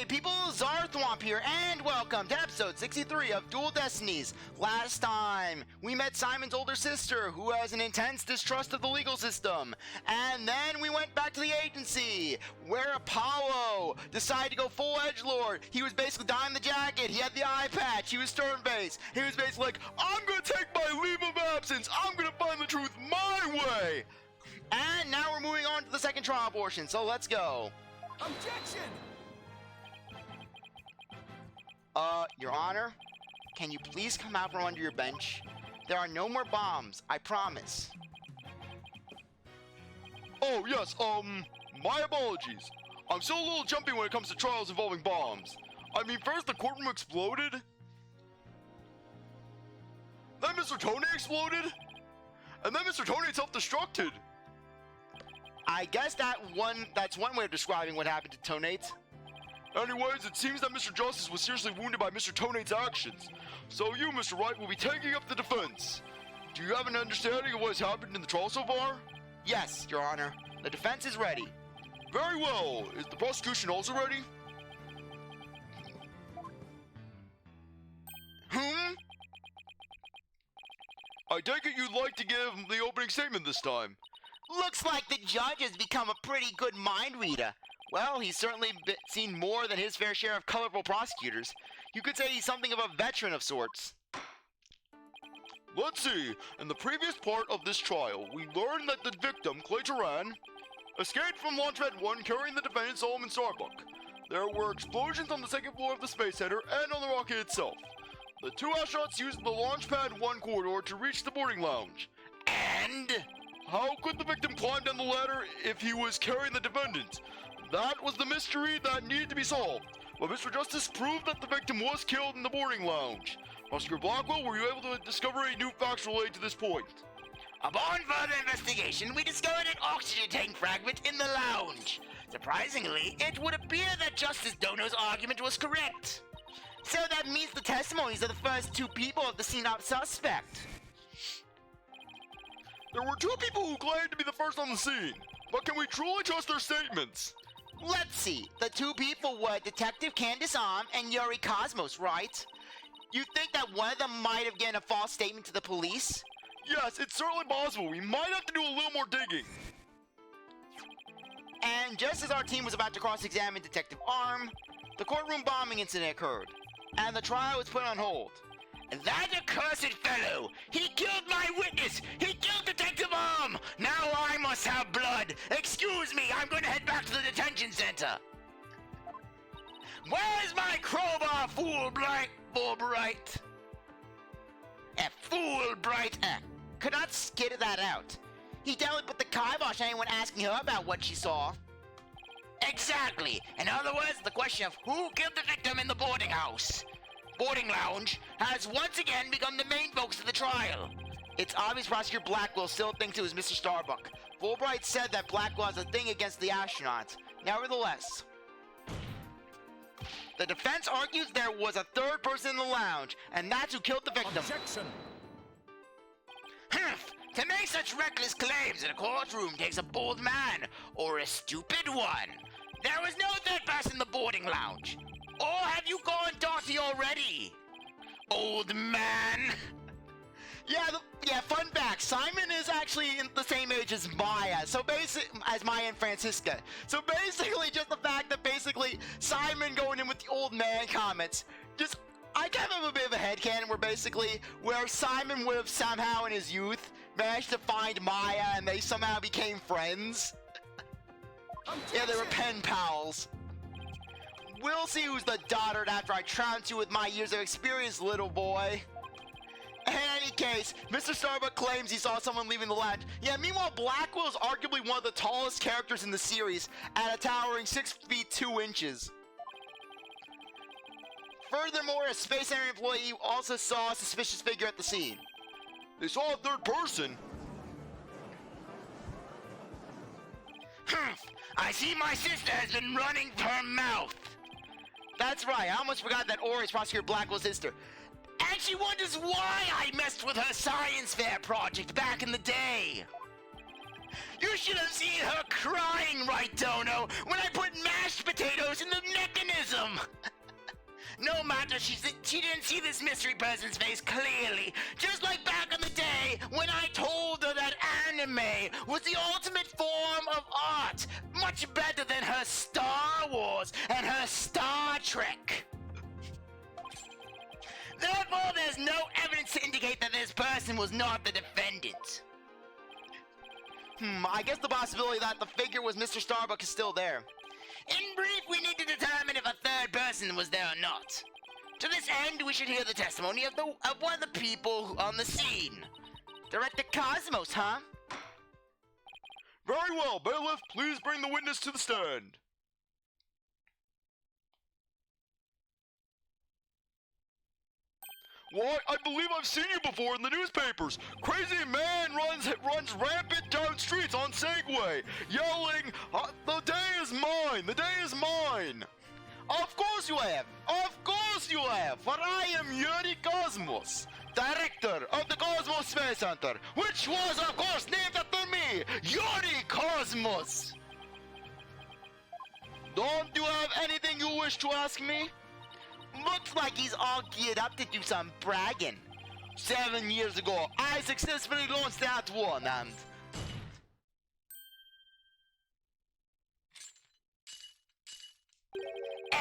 good people? CzarThwomp here, and welcome to episode 63 of Dual Destinies. Last time, we met Simon's older sister, who has an intense distrust of the legal system. And then we went back to the agency, where Apollo decided to go full edgelord. He was basically dyeing the jacket, he had the eye patch, he was stern-faced. He was basically like, I'm gonna take my leave of absence, I'm gonna find the truth my way. And now we're moving on to the second trial portion, so let's go. Objection! Your Honor, can you please come out from under your bench? There are no more bombs, I promise. Oh, yes, my apologies. I'm still a little jumpy when it comes to trials involving bombs. I mean, first the courtroom exploded. Then Mr. Tony exploded. And then Mr. Tony self-destructed. I guess that's one way of describing what happened to Tonate. Anyways, it seems that Mr. Justice was seriously wounded by Mr. Tonate's actions. So you, Mr. Wright, will be taking up the defense. Do you have an understanding of what has happened in the trial so far? Yes, Your Honor. The defense is ready. Very well. Is the prosecution also ready? I take it you'd like to give the opening statement this time. Looks like the judge has become a pretty good mind reader. Well, he's certainly seen more than his fair share of colorful prosecutors. You could say he's something of a veteran of sorts. Let's see. In the previous part of this trial, we learned that the victim, Clay Turan, escaped from Launchpad 1 carrying the defendant, Solomon Starbuck. There were explosions on the second floor of the Space Center and on the rocket itself. The two astronauts used the Launchpad 1 corridor to reach the boarding lounge. And how could the victim climb down the ladder if he was carrying the defendant? That was the mystery that needed to be solved. But Mr. Justice proved that the victim was killed in the boarding lounge. Prosecutor Blackwell, were you able to discover any new facts related to this point? Upon further investigation, we discovered an oxygen tank fragment in the lounge. Surprisingly, it would appear that Justice Dono's argument was correct. So that means the testimonies of the first two people of the scene are suspect. There were two people who claimed to be the first on the scene, but can we truly trust their statements? Let's see. The two people were Detective Candace Arm and Yuri Cosmos, right? You think that one of them might have given a false statement to the police? Yes, it's certainly possible. We might have to do a little more digging. And just as our team was about to cross-examine Detective Arm, the courtroom bombing incident occurred, and the trial was put on hold. That accursed fellow! He killed my witness! He killed Detective Arm! Now I must have blood! Excuse me, I'm going to head back to the detention center! Where's my crowbar, Fulbright? Fulbright, could not skid that out. He definitely put the kibosh on anyone asking her about what she saw. Exactly! In other words, the question of who killed the victim in the boarding lounge has once again become the main focus of the trial. It's obvious Prosecutor Blackwell still thinks it was Mr. Starbuck. Fulbright said that Blackwell has a thing against the astronauts. Nevertheless, the defense argues there was a third person in the lounge, and that's who killed the victim. Objection! Humph! To make such reckless claims in a courtroom takes a bold man, or a stupid one. There was no third person in the boarding lounge. Or have you gone Dottie already? Old man! Yeah, fun fact, Simon is actually in the same age as Maya, as Maya and Francisca. So basically, just the fact that basically Simon going in with the old man comments, I kind of have a bit of a headcanon where Simon would have somehow in his youth managed to find Maya and they somehow became friends. Yeah, they were pen pals. We'll see who's the dotard after I trounce you with my years of experience, little boy. In any case, Mr. Starbuck claims he saw someone leaving the lounge. Yeah, meanwhile, Blackwell is arguably one of the tallest characters in the series at a towering 6 feet 2 inches. Furthermore, a Space Center employee also saw a suspicious figure at the scene. They saw a third person. Humph! I see my sister has been running her mouth. That's right, I almost forgot that Ori is Prosecutor Blackwell's sister. And she wonders why I messed with her science fair project back in the day. You should have seen her crying, right, Dono, when I put mashed potatoes in the mechanism. No matter, she didn't see this mystery person's face clearly. Just like back in the day when I told her that anime was the ultimate form of art. Much better than her Star Wars and her Star Trek. Therefore, there's no evidence to indicate that this person was not the defendant. I guess the possibility that the figure was Mr. Starbuck is still there. In brief, we need to determine if a third person was there or not. To this end, we should hear the testimony of one of the people on the scene. Director Cosmos, huh? Very well, bailiff, please bring the witness to the stand. Why, I believe I've seen you before in the newspapers. Crazy man runs rampant down streets on Segway, yelling, the day is mine, the day is mine. Of course you have! Of course you have! For I am Yuri Cosmos, director of the Cosmos Space Center, which was of course named after me, Yuri Cosmos! Don't you have anything you wish to ask me? Looks like he's all geared up to do some bragging. 7 years ago, I successfully launched that one, and...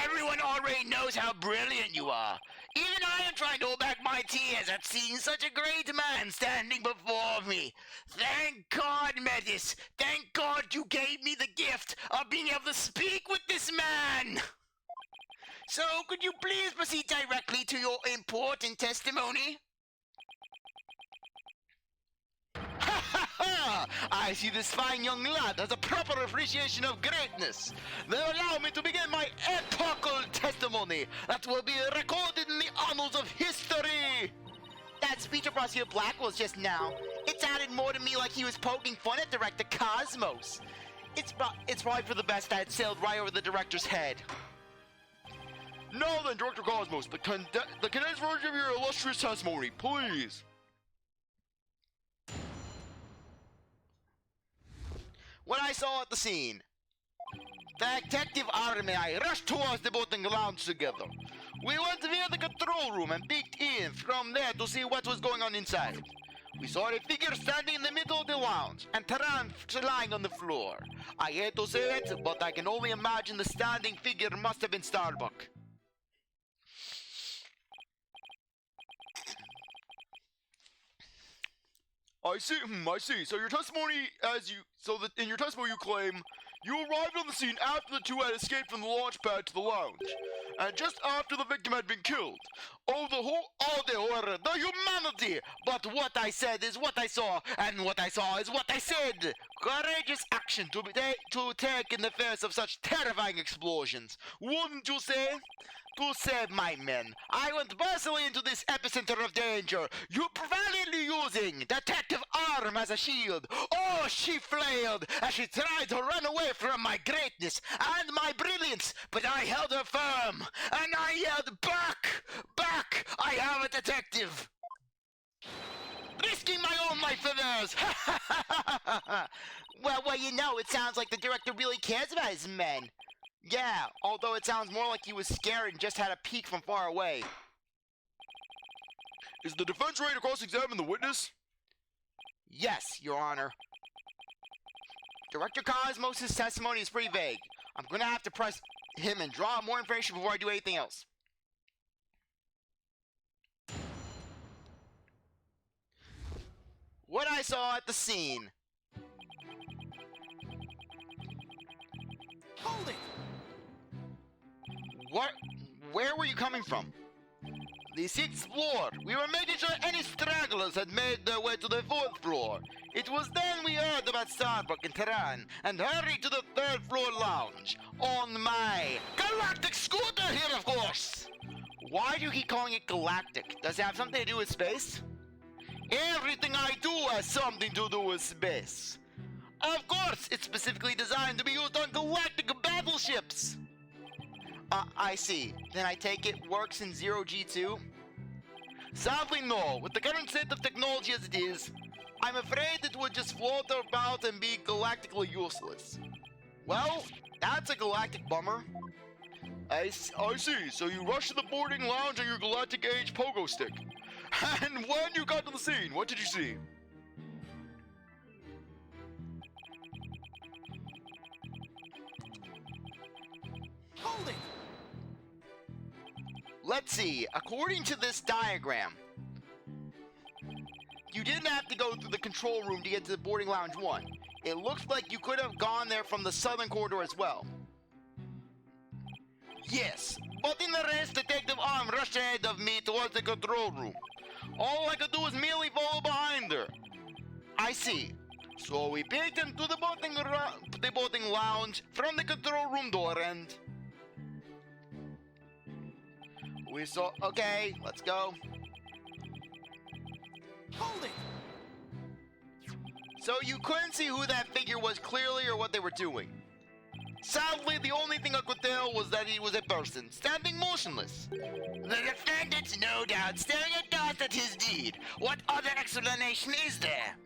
Everyone already knows how brilliant you are. Even I am trying to hold back my tears at seeing such a great man standing before me. Thank God, Metis. Thank God you gave me the gift of being able to speak with this man. So, could you please proceed directly to your important testimony? Ha ha ha! I see this fine young lad has a proper appreciation of greatness. Then allow me to begin my epochal testimony that will be recorded in the annals of history. That speech of Prosecutor Black was just now. It sounded more to me like he was poking fun at Director Cosmos. It's probably for the best that it sailed right over the director's head. Now then, Director Cosmos, the condensed version of your illustrious testimony, please. What I saw at the scene. Detective Army and I rushed towards the boating lounge together. We went via the control room and peeked in from there to see what was going on inside. We saw a figure standing in the middle of the lounge and Taran lying on the floor. I hate to say it, but I can only imagine the standing figure must have been Starbuck. I see. So your testimony, in your testimony you claim you arrived on the scene after the two had escaped from the launch pad to the lounge, and just after the victim had been killed. Oh, the horror, the humanity! But what I said is what I saw, and what I saw is what I said. Courageous action to take in the face of such terrifying explosions, wouldn't you say? To save my men, I went personally into this epicenter of danger, you valiantly using Detective Arm as a shield. Oh, she flailed as she tried to run away from my greatness and my brilliance, but I held her firm, and I yelled, back! Back! I am a detective! Risking my own life for theirs! Well, you know, it sounds like the director really cares about his men. Yeah, although it sounds more like he was scared and just had a peek from far away. Is the defense ready to cross-examine the witness? Yes, Your Honor. Director Cosmos' testimony is pretty vague. I'm gonna have to press him and draw more information before I do anything else. What I saw at the scene. Hold it! What? Where were you coming from? The 6th floor. We were making sure any stragglers had made their way to the 4th floor. It was then we heard about Starbuck and Tehran and hurried to the 3rd floor lounge. On my galactic scooter here, of course! Why do you keep calling it galactic? Does it have something to do with space? Everything I do has something to do with space. Of course, it's specifically designed to be used on galactic battleships. I see. Then I take it works in 0G2? Sadly, no. With the current state of technology as it is, I'm afraid it would just float about and be galactically useless. Well, that's a galactic bummer. I see. So you rushed to the boarding lounge on your galactic age pogo stick. And when you got to the scene, what did you see? Hold it! Let's see. According to this diagram, you didn't have to go through the control room to get to the boarding lounge 1. It looks like you could have gone there from the southern corridor as well. Yes, but in the rest, Detective Arm rushed ahead of me towards the control room. All I could do was merely follow behind her. I see. So we picked him to the boating lounge from the control room door and... we saw... Okay, let's go. Hold it! So you couldn't see who that figure was clearly or what they were doing. Sadly, the only thing I could tell was that he was a person, standing motionless. The defendant's no doubt staring aghast at his deed. What other explanation is there?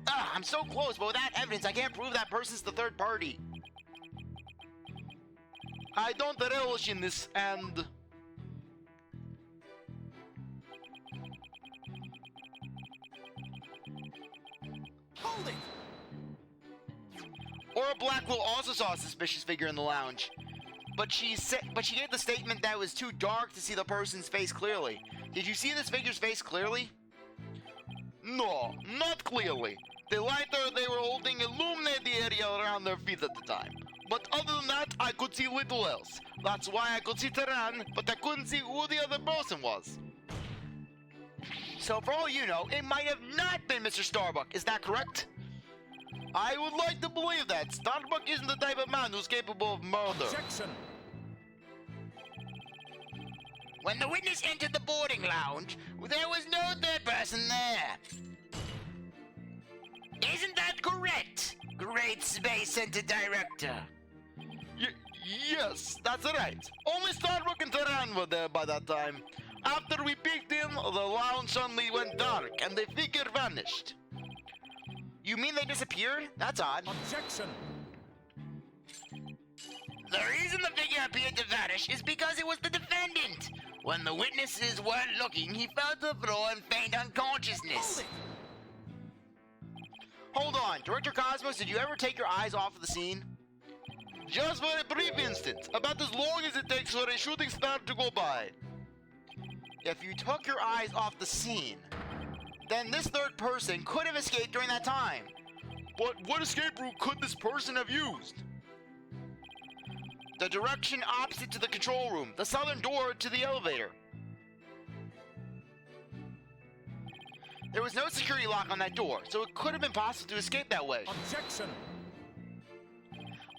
I'm so close, but without evidence, I can't prove that person's the third party. I don't relish in this, and... hold it! Aura Blackwell also saw a suspicious figure in the lounge. But she gave the statement that it was too dark to see the person's face clearly. Did you see this figure's face clearly? No, not clearly. The lighter they were holding illuminated the area around their feet at the time. But other than that, I could see little else. That's why I could see Tehran, but I couldn't see who the other person was. So for all you know, it might have not been Mr. Starbuck, is that correct? I would like to believe that. Starbuck isn't the type of man who's capable of murder. Objection. When the witness entered the boarding lounge, there was no third person there. Isn't that correct, Great Space Center Director? Yes, that's right. Only Starbuck and Tehran were there by that time. After we peeked in, the lounge suddenly went dark and the figure vanished. You mean they disappeared? That's odd. Objection. The reason the figure appeared to vanish is because it was the defendant. When the witnesses weren't looking, he fell to the floor and feigned unconsciousness. Hold on, Director Cosmos, did you ever take your eyes off of the scene? Just for a brief instant, about as long as it takes for a shooting star to go by. If you took your eyes off the scene, then this third person could have escaped during that time. But what escape route could this person have used? The direction opposite to the control room, the southern door to the elevator. There was no security lock on that door, so it could have been possible to escape that way. Objection.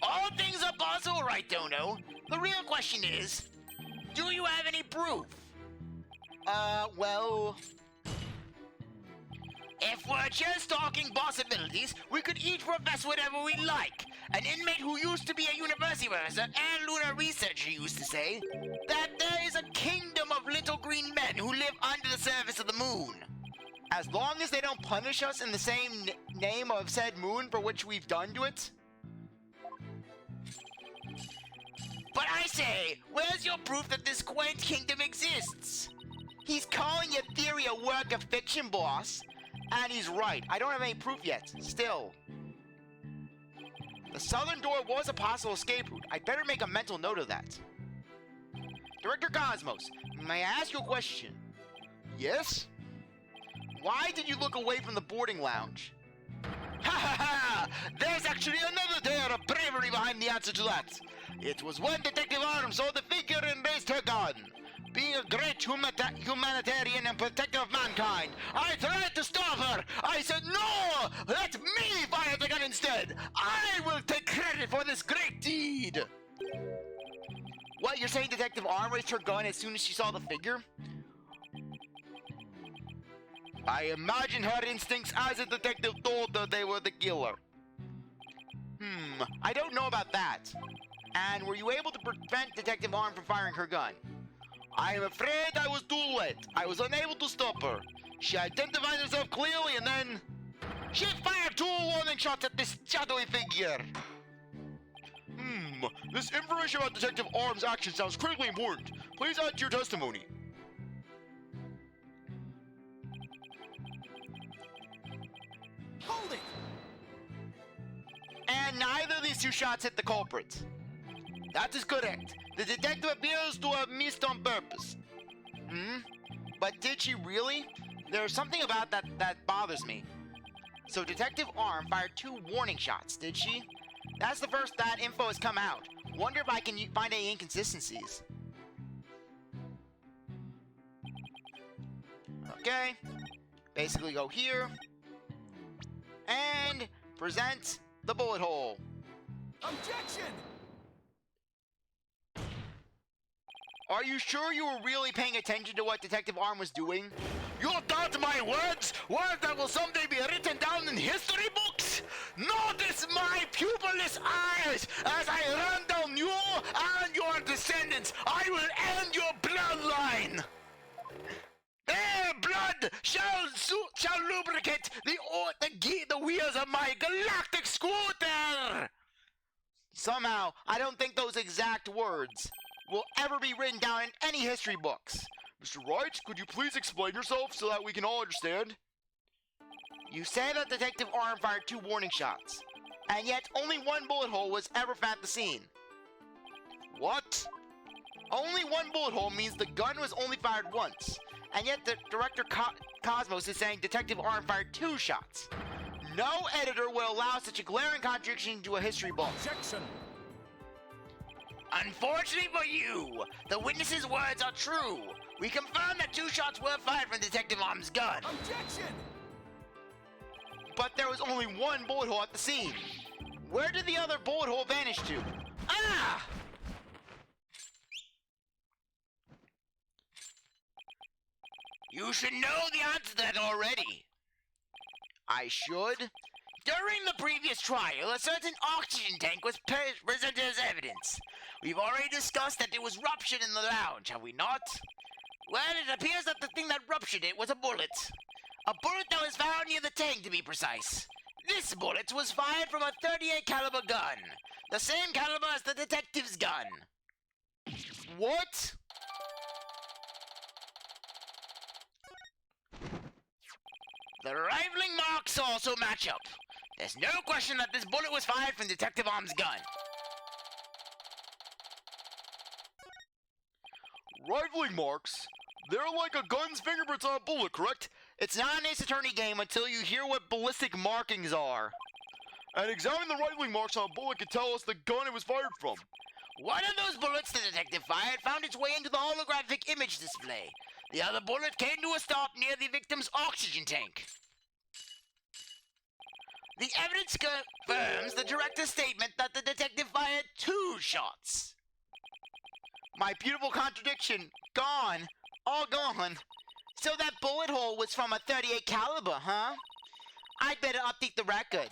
All things are possible, right, Dono? The real question is, do you have any proof? Well... If we're just talking possibilities, we could each profess whatever we like. An inmate who used to be a university professor and lunar researcher used to say that there is a kingdom of little green men who live under the surface of the moon. As long as they don't punish us in the same name of said moon for which we've done to it. But I say, where's your proof that this quaint kingdom exists? He's calling your theory a work of fiction, boss. And he's right. I don't have any proof yet. Still. The southern door was a possible escape route. I'd better make a mental note of that. Director Cosmos, may I ask you a question? Yes? Why did you look away from the boarding lounge? Ha ha ha! There's actually another tale of bravery behind the answer to that. It was when Detective Arm saw the figure and raised her gun. Being a great humanitarian and protector of mankind, I tried to stop her. I said, no! Let me fire the gun instead. I will take credit for this great deed. What, you're saying Detective Arm raised her gun as soon as she saw the figure? I imagine her instincts as a detective told her they were the killer. I don't know about that. And were you able to prevent Detective Arm from firing her gun? I am afraid I was too late. I was unable to stop her. She identified herself clearly and then... she fired 2 warning shots at this shadowy figure. This information about Detective Arm's action sounds critically important. Please add to your testimony. Hold it! And neither of these two shots hit the culprit. That is correct. The detective appears to have missed on purpose. But did she really? There's something about that bothers me. So Detective Arm fired 2 warning shots, did she? That's the first that info has come out. Wonder if I can find any inconsistencies. Okay. Basically go here. And present the bullet hole. Objection! Are you sure you were really paying attention to what Detective Arm was doing? You doubt my words? Words that will someday be written down in history books? Notice my pupilless eyes as I run down you and your descendants. I will end your bloodline. Their blood shall lubricate the wheels of my galactic scooter. Somehow, I don't think those exact words will ever be written down in any history books. Mr. Wright, could you please explain yourself so that we can all understand? You say that Detective Arm fired 2 warning shots, and yet only 1 bullet hole was ever found at the scene. What? Only 1 bullet hole means the gun was only fired once, and yet the director Cosmos is saying Detective Arm fired 2 shots. No editor will allow such a glaring contradiction to a history book. Objection! Unfortunately for you, the witness's words are true. We confirm that 2 shots were fired from Detective Arm's gun. Objection! But there was only 1 bullet hole at the scene. Where did the other bullet hole vanish to? Ah! You should know the answer to that already. I should? During the previous trial, a certain oxygen tank was presented as evidence. We've already discussed that it was ruptured in the lounge, have we not? Well, it appears that the thing that ruptured it was a bullet. A bullet that was found near the tank, to be precise. This bullet was fired from a .38 caliber gun. The same caliber as the detective's gun. What? The rivaling marks also match up. There's no question that this bullet was fired from Detective Arm's gun. Rivaling marks? They're like a gun's fingerprints on a bullet, correct? It's not an Ace Attorney game until you hear what ballistic markings are. And examining the rivaling marks on a bullet can tell us the gun it was fired from. One of those bullets the detective fired found its way into the holographic image display. The other bullet came to a stop near the victim's oxygen tank. The evidence confirms the director's statement that the detective fired 2 shots. My beautiful contradiction, gone. All gone. So that bullet hole was from a .38 caliber, huh? I'd better update the record.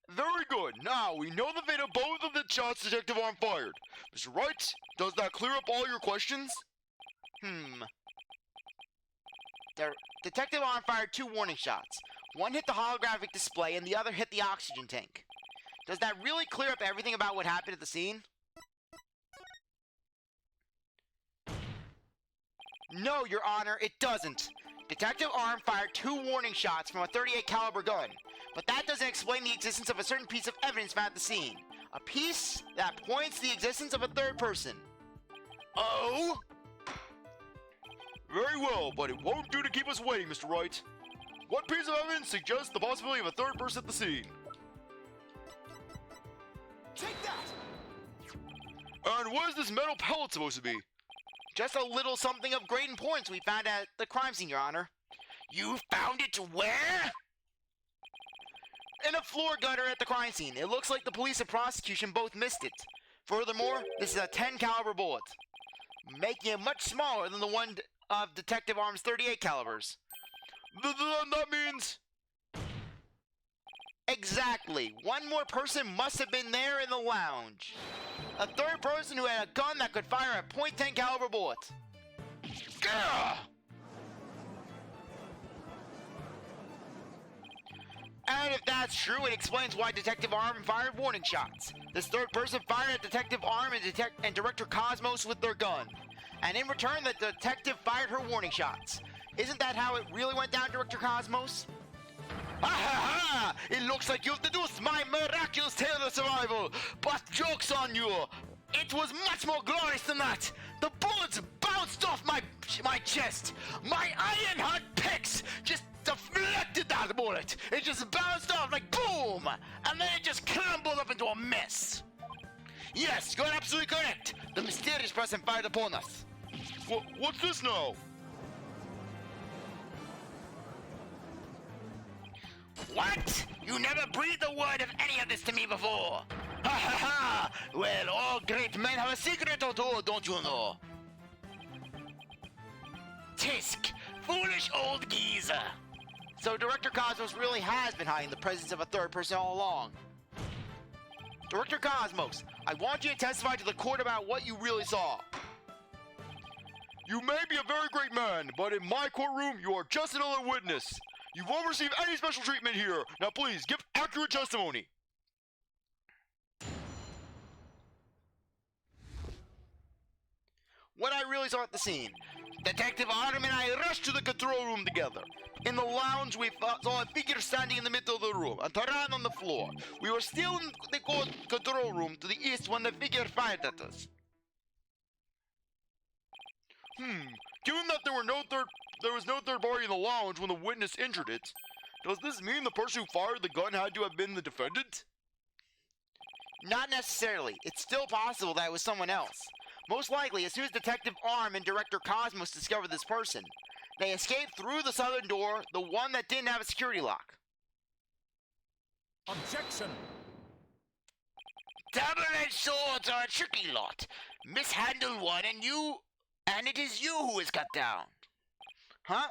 Very good. Now, we know the fate of both of the shots Detective Arm fired. Mr. Wright, does that clear up all your questions? Detective Arm fired 2 warning shots. One hit the holographic display and the other hit the oxygen tank. Does that really clear up everything about what happened at the scene? No, Your Honor, it doesn't. Detective Arm fired 2 warning shots from a .38 caliber gun, but that doesn't explain the existence of a certain piece of evidence found at the scene. A piece that points to the existence of a third person. Oh? Very well, but it won't do to keep us waiting, Mr. Wright. What piece of evidence suggests the possibility of a third person at the scene? Take that! And what is this metal pellet supposed to be? Just a little something of great importance we found at the crime scene, Your Honor. You found it where? In a floor gutter at the crime scene. It looks like the police and prosecution both missed it. Furthermore, this is a .10 caliber bullet, making it much smaller than the one of Detective Arm's .38 calibers. That means... Exactly. One more person must have been there in the lounge. A third person who had a gun that could fire a .10 caliber bullet. Gah! And if that's true, it explains why Detective Arm fired warning shots. This third person fired at Detective Arm and Director Cosmos with their gun. And in return, the detective fired her warning shots. Isn't that how it really went down, Director Cosmos? Ha ha ha! It looks like you've deduced my miraculous tale of survival, but joke's on you! It was much more glorious than that! The bullets bounced off my chest! My iron-hot pecs just deflected that bullet! It just bounced off like boom! And then it just crumbled up into a mess! Yes, you're absolutely correct! The mysterious person fired upon us! What's this now? What? You never breathed a word of any of this to me before! Ha ha ha! Well, all great men have a secret or two, don't you know? Tisk! Foolish old geezer! So Director Cosmos really has been hiding the presence of a third person all along. Director Cosmos, I want you to testify to the court about what you really saw. You may be a very great man, but in my courtroom, you are just another witness. You won't receive any special treatment here. Now please, give accurate testimony. What I really saw at the scene. Detective Arm and I rushed to the control room together. In the lounge, we saw a figure standing in the middle of the room, a Taran on the floor. We were still in the control room to the east when the figure fired at us. Given that there was no third party in the lounge when the witness injured it, does this mean the person who fired the gun had to have been the defendant? Not necessarily. It's still possible that it was someone else. Most likely, as soon as Detective Arm and Director Cosmos discovered this person, they escaped through the southern door, the one that didn't have a security lock. Objection! Double-edged swords are a tricky lot. Mishandle one and it is you who is cut down. Huh?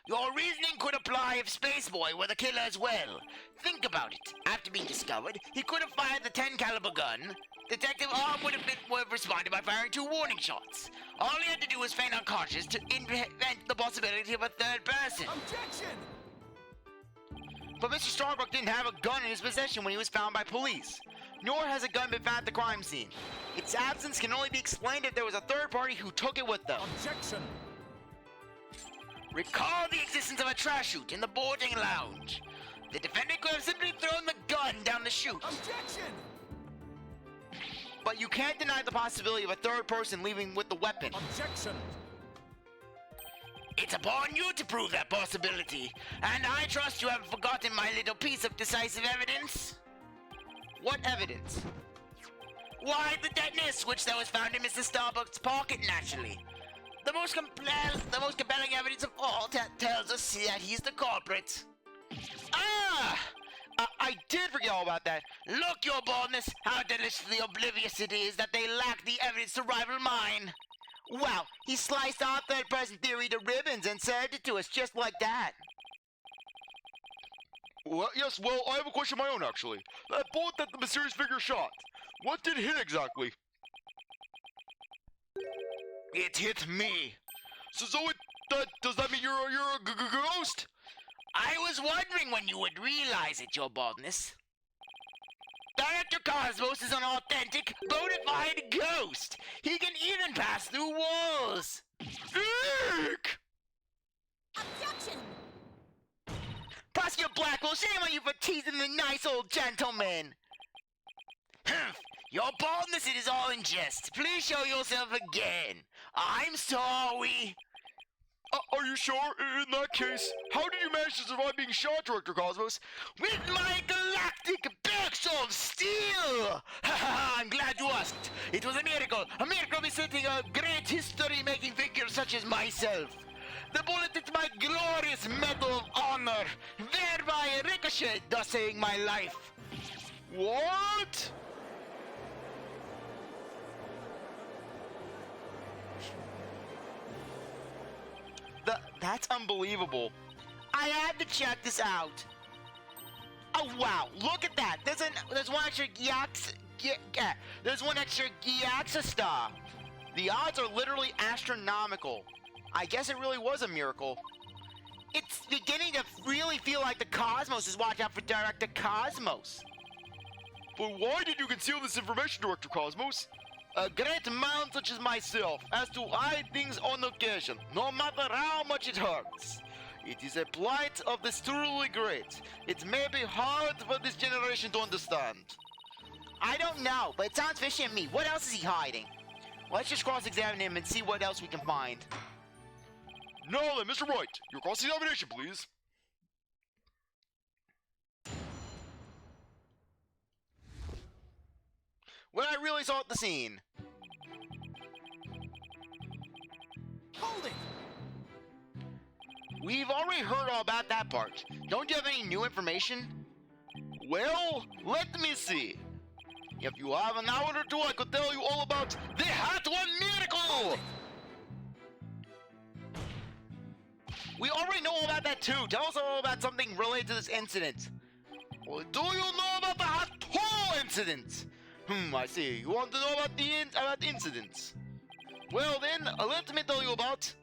Your reasoning could apply if Spaceboy were the killer as well. Think about it. After being discovered, he could have fired the 10 caliber gun. Detective Arm would have responded by firing 2 warning shots. All he had to do was feign unconscious to invent the possibility of a third person. Objection! But Mr. Starbrook didn't have a gun in his possession when he was found by police. Nor has a gun been found at the crime scene. Its absence can only be explained if there was a third party who took it with them. Objection! Recall the existence of a trash chute in the boarding lounge. The defendant could have simply thrown the gun down the chute. Objection! But you can't deny the possibility of a third person leaving with the weapon. Objection! It's upon you to prove that possibility, and I trust you haven't forgotten my little piece of decisive evidence. What evidence? Why, the detonate switch that was found in Mr. Starbuck's pocket, naturally. The most compelling evidence of all tells us that he's the culprit. I did forget all about that. Look, your boldness, how deliciously oblivious it is that they lack the evidence to rival mine. Wow, he sliced our third person theory to ribbons and served it to us just like that. Well, yes, I have a question of my own, actually. That bullet that the mysterious figure shot, what did it hit exactly? It hit me. So does that mean you're a ghost? I was wondering when you would realize it, your boldness. Director Cosmos is an authentic, bona fide ghost. He can even pass through walls. Eek! Objection! Prosecutor Blackwell, shame on you for teasing the nice old gentleman. Humph! Your boldness, it is all in jest. Please show yourself again. I'm sorry. Are you sure? In that case, how did you manage to survive being shot, Director Cosmos? With my galactic bursts of steel! I'm glad you asked. It was a miracle besetting a great history-making figure such as myself. The bullet hit my glorious medal of honor, thereby ricocheted, thus saving my life. What? That's unbelievable. I had to check this out. Oh wow, look at that. There's one extra Gyaxa star. The odds are literally astronomical. I guess it really was a miracle. It's beginning to really feel like the Cosmos is watching out for Director Cosmos. But why did you conceal this information, Director Cosmos? A great man such as myself has to hide things on occasion, no matter how much it hurts. It is a plight of the truly great. It may be hard for this generation to understand. I don't know, but it sounds fishy to me. What else is he hiding? Let's just cross-examine him and see what else we can find. Now then, Mr. Wright, your cross-examination, please. When I really saw at the scene. Hold it! We've already heard all about that part. Don't you have any new information? Well, let me see. If you have an hour or two, I could tell you all about the Hat One Miracle! We already know all about that too. Tell us all about something related to this incident. Well, do you know about the Hat Two incident? I see. You want to know about the incidents? Well then, let me tell you about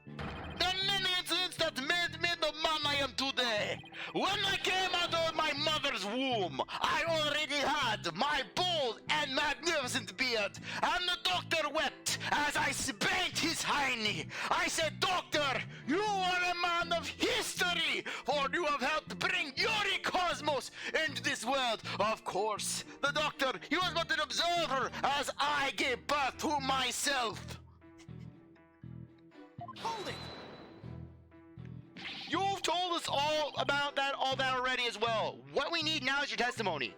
the many incidents that made me the man I am today. When I came out of my mother's womb, I already had my bold and magnificent beard, and the doctor wept as I spanked his hiney. I said, "Doctor, you are a man of history, for you have helped bring Yuri Cosmos into this world." Of course, the doctor, he was but an observer as I gave birth to myself. Hold it! You've told us all about that already as well. What we need now is your testimony.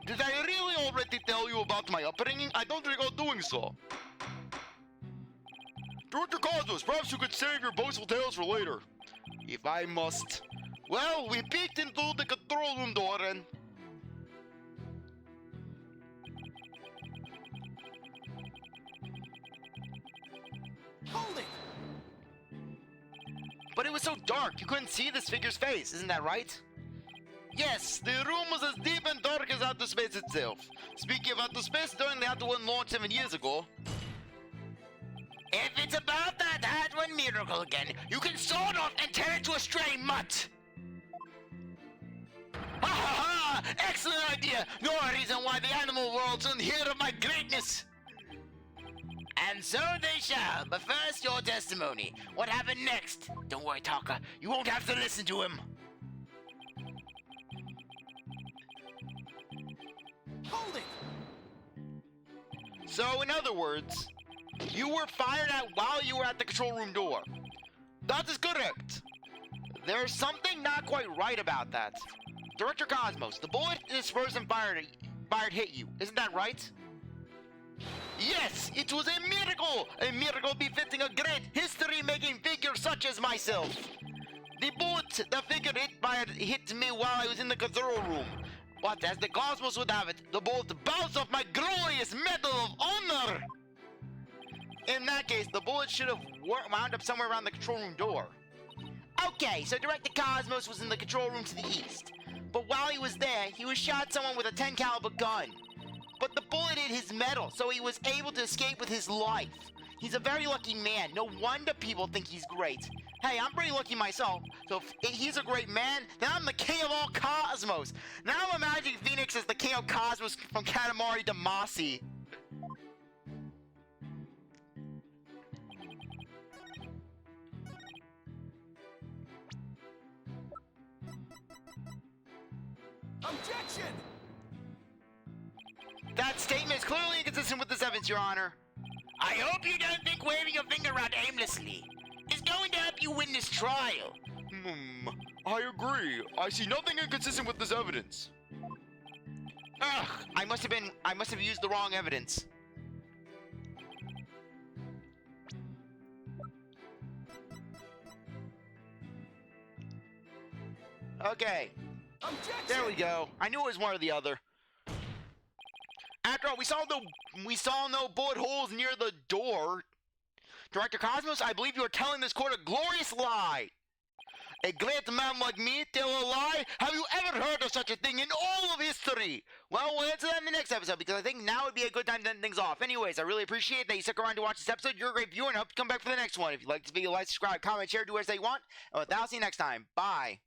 Did I really already tell you about my upbringing? I don't recall doing so. Director Cosmos, perhaps you could save your boastful tales for later. If I must. Well, we peeked into the control room door and... Hold it! But it was so dark, you couldn't see this figure's face, isn't that right? Yes, the room was as deep and dark as outer space itself. Speaking of outer space, during the Outer One launch 7 years ago... If it's about that Hat One Miracle again, you can sort off and turn it to a stray mutt. Ha ha ha! Excellent idea! No reason why the animal world shouldn't hear of my greatness! And so they shall, but first your testimony. What happened next? Don't worry, Taka, you won't have to listen to him. Hold it! So, in other words, you were fired at while you were at the control room door. That is correct. There's something not quite right about that. Director Cosmos, the bullet this person fired hit you, isn't that right? Yes, it was a miracle befitting a great history-making figure such as myself. The bullet the figure hit me while I was in the control room. But as the Cosmos would have it, the bullet bounced off my glorious Medal of Honor! In that case, the bullet should have wound up somewhere around the control room door. Okay, so Director Cosmos was in the control room to the east. But while he was there, he was shot someone with a 10 caliber gun. But the bullet hit his medal, so he was able to escape with his life. He's a very lucky man. No wonder people think he's great. Hey, I'm pretty lucky myself. So if he's a great man, then I'm the king of all Cosmos. Now I'm imagining Phoenix as the king of Cosmos from Katamari Damacy. Objection! That statement is clearly inconsistent with this evidence, Your Honor. I hope you don't think waving your finger around aimlessly is going to help you win this trial. I agree. I see nothing inconsistent with this evidence. Ugh, I must have used the wrong evidence. Okay, Objection! there we go. I knew it was one or the other. After all, we saw no bullet holes near the door. Director Cosmos, I believe you are telling this court a glorious lie. A great man like me tell a lie? Have you ever heard of such a thing in all of history? Well, we'll answer that in the next episode, because I think now would be a good time to end things off. Anyways, I really appreciate that you stuck around to watch this episode. You're a great viewer, and I hope you come back for the next one. If you like this video, like, subscribe, comment, share, do whatever you want. And with that, I'll see you next time. Bye.